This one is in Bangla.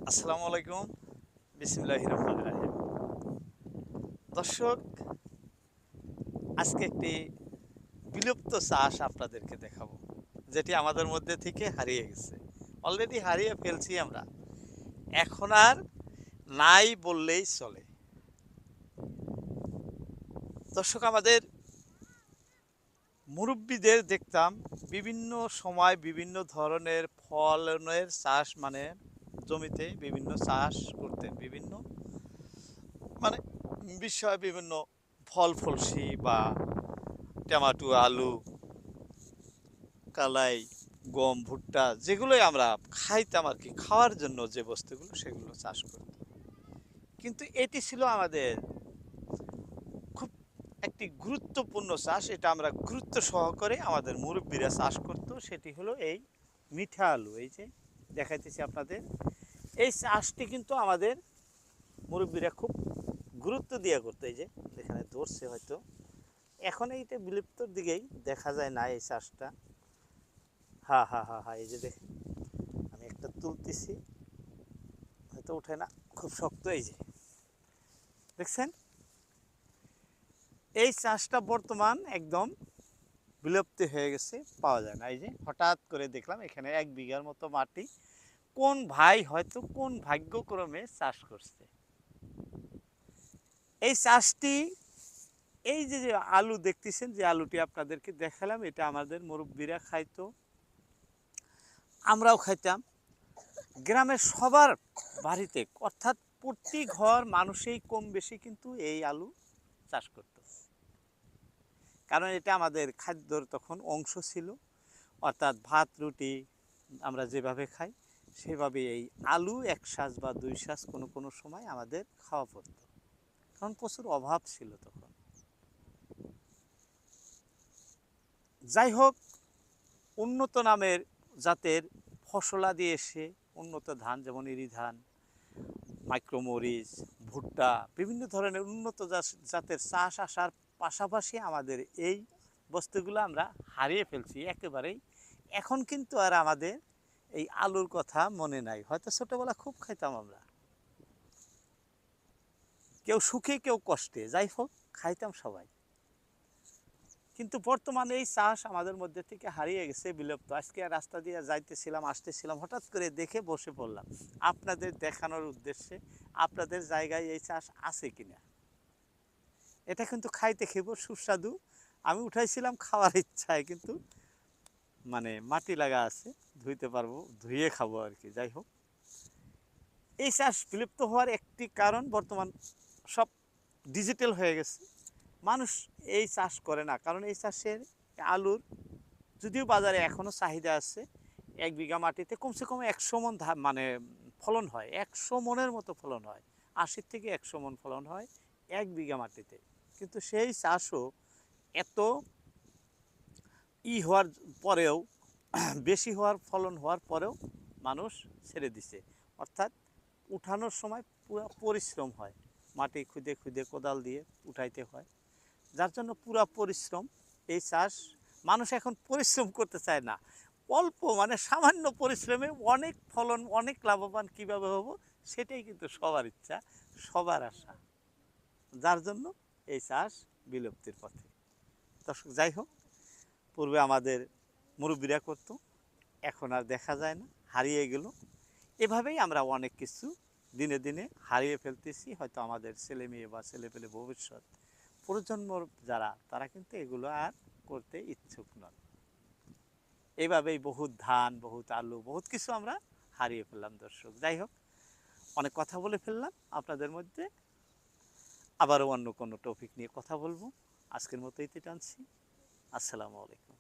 আসসালামু আলাইকুম। বিসমিল্লাহির রহমানির রহিম। দর্শক, আজকে একটি বিলুপ্ত চাষ আপনাদেরকে দেখাবো, যেটি আমাদের মধ্যে থেকে হারিয়ে গেছে। অলরেডি হারিয়ে ফেলছি আমরা। এখন আর নাই বললেই চলে। দর্শক, আমাদের মুরব্বিদের দেখতাম বিভিন্ন সময় বিভিন্ন ধরনের ফলনের চাষ, মানে জমিতে বিভিন্ন চাষ করতেন, বিভিন্ন মানে বিষয়, বিভিন্ন ফল ফলসি বা টমেটো, আলু, কালাই, গম, ভুট্টা, যেগুলোই আমরা খাইতাম আর কি, খাওয়ার জন্য যে বস্তুগুলো সেগুলো চাষ করত। কিন্তু এটি ছিল আমাদের খুব একটি গুরুত্বপূর্ণ চাষ। এটা আমরা গুরুত্ব সহকারে আমাদের মুরব্বীরা চাষ করত। সেটি হলো এই মিঠা আলু। এই যে দেখাইতেছি আপনাদের, এই চাষটি কিন্তু আমাদের মুরব্বীরা খুব গুরুত্ব দিয়ে করতো। এই যে এখানে ধরছে হয়তো, এখন এইটা বিলুপ্তর দিকেই, দেখা যায় না এই চাষটা। হ্যাঁ হ্যাঁ হ্যাঁ হ্যাঁ, এই যে দেখেন, আমি একটা তুলতেছি, হয়তো ওঠে না, খুব শক্ত। এই যে দেখছেন, এই চাষটা বর্তমান একদম বিলুপ্তি হয়ে গেছে, পাওয়া যায় না। এই যে হঠাৎ করে দেখলাম এখানে 1 বিঘার মতো মাটি কোন ভাই হয়তো কোন ভাগ্যক্রমে চাষ করছে এই চাষটি। এই যে যে আলু দেখতেছেন, যে আলুটি আপনাদেরকে দেখালাম, এটা আমাদের মুরব্বীরা খাইতো, আমরাও খাইতাম। গ্রামের সবার বাড়িতে, অর্থাৎ প্রতি ঘর মানুষই কম বেশি কিন্তু এই আলু চাষ করত, কারণ এটা আমাদের খাদ্যর তখন অংশ ছিল। অর্থাৎ ভাত রুটি আমরা যেভাবে খাই সেভাবে এই আলু 1 সাজ বা 2 সাজ কোনো কোনো সময় আমাদের খাওয়া পড়ত, কারণ প্রচুর অভাব ছিল তখন। যাই হোক, উন্নত নামের জাতের ফসলাদি এসে, উন্নত ধান যেমন ইরি ধান, মাইক্রোমরিচ, ভুট্টা, বিভিন্ন ধরনের উন্নত জাতের চাষ আসার পাশাপাশি আমাদের এই বস্তুগুলো আমরা হারিয়ে ফেলছি একেবারেই। এখন কিন্তু আর আমাদের এই আলুর কথা মনে নাই। হয়তো ছোটোবেলা খুব খাইতাম আমরা, কেউ সুখে কেউ কষ্টে, যাই হোক খাইতাম সবাই। কিন্তু বর্তমানে এই চাষ আমাদের মধ্যে থেকে হারিয়ে গেছে, বিলুপ্ত। আজকে রাস্তা দিয়ে যাইতেছিলাম, আসতেছিলাম, হঠাৎ করে দেখে বসে পড়লাম আপনাদের দেখানোর উদ্দেশ্যে আপনাদের জায়গায় এই চাষ আছে কিনা। এটা কিন্তু খাইতে খেব সুস্বাদু। আমি উঠাইছিলাম খাওয়ার ইচ্ছায়, কিন্তু মানে মাটি লাগা আছে, ধুইতে পারবো, ধুয়ে খাবো আর কি। যাই হোক, এই চাষ বিলুপ্ত হওয়ার একটি কারণ, বর্তমান সব ডিজিটাল হয়ে গেছে, মানুষ এই চাষ করে না। কারণ এই চাষের আলুর যদিও বাজারে এখনও চাহিদা আছে, 1 বিঘা মাটিতে কমসে কম 100 মন মানে ফলন হয়, 100 মনের মতো ফলন হয়, 80 থেকে 100 মন ফলন হয় 1 বিঘা মাটিতে। কিন্তু সেই চাষও এত হওয়ার পরেও, বেশি হওয়ার, ফলন হওয়ার পরেও মানুষ ছেড়ে দিছে। অর্থাৎ উঠানোর সময় পুরো পরিশ্রম হয়, মাটি খুদে খুদে কোদাল দিয়ে উঠাইতে হয়, যার জন্য পুরা পরিশ্রম। এই চাষ মানুষ এখন পরিশ্রম করতে চায় না, অল্প মানে সামান্য পরিশ্রমে অনেক ফলন, অনেক লাভবান কীভাবে হব, সেটাই কিন্তু সবার ইচ্ছা, সবার আশা, যার জন্য এই চাষ বিলুপ্তির পথে। দর্শক, যাই হোক, পূর্বে আমাদের মুরব্বীরা করত, এখন আর দেখা যায় না, হারিয়ে গেল। এভাবেই আমরা অনেক কিছু দিনে দিনে হারিয়ে ফেলতেছি। হয়তো আমাদের ছেলে মেয়ে বা ছেলেপেলে ভবিষ্যৎ প্রজন্মর যারা, তারা কিন্তু এগুলো আর করতে ইচ্ছুক নন। এইভাবেই বহুত ধান, বহুত আলু, বহুত কিছু আমরা হারিয়ে ফেললাম। দর্শক, যাই হোক, অনেক কথা বলে ফেললাম আপনাদের মধ্যে। আবারও অন্য কোনো টপিক নিয়ে কথা বলবো। আজকের মতো ইতি টানছি। আসসালামু আলাইকুম।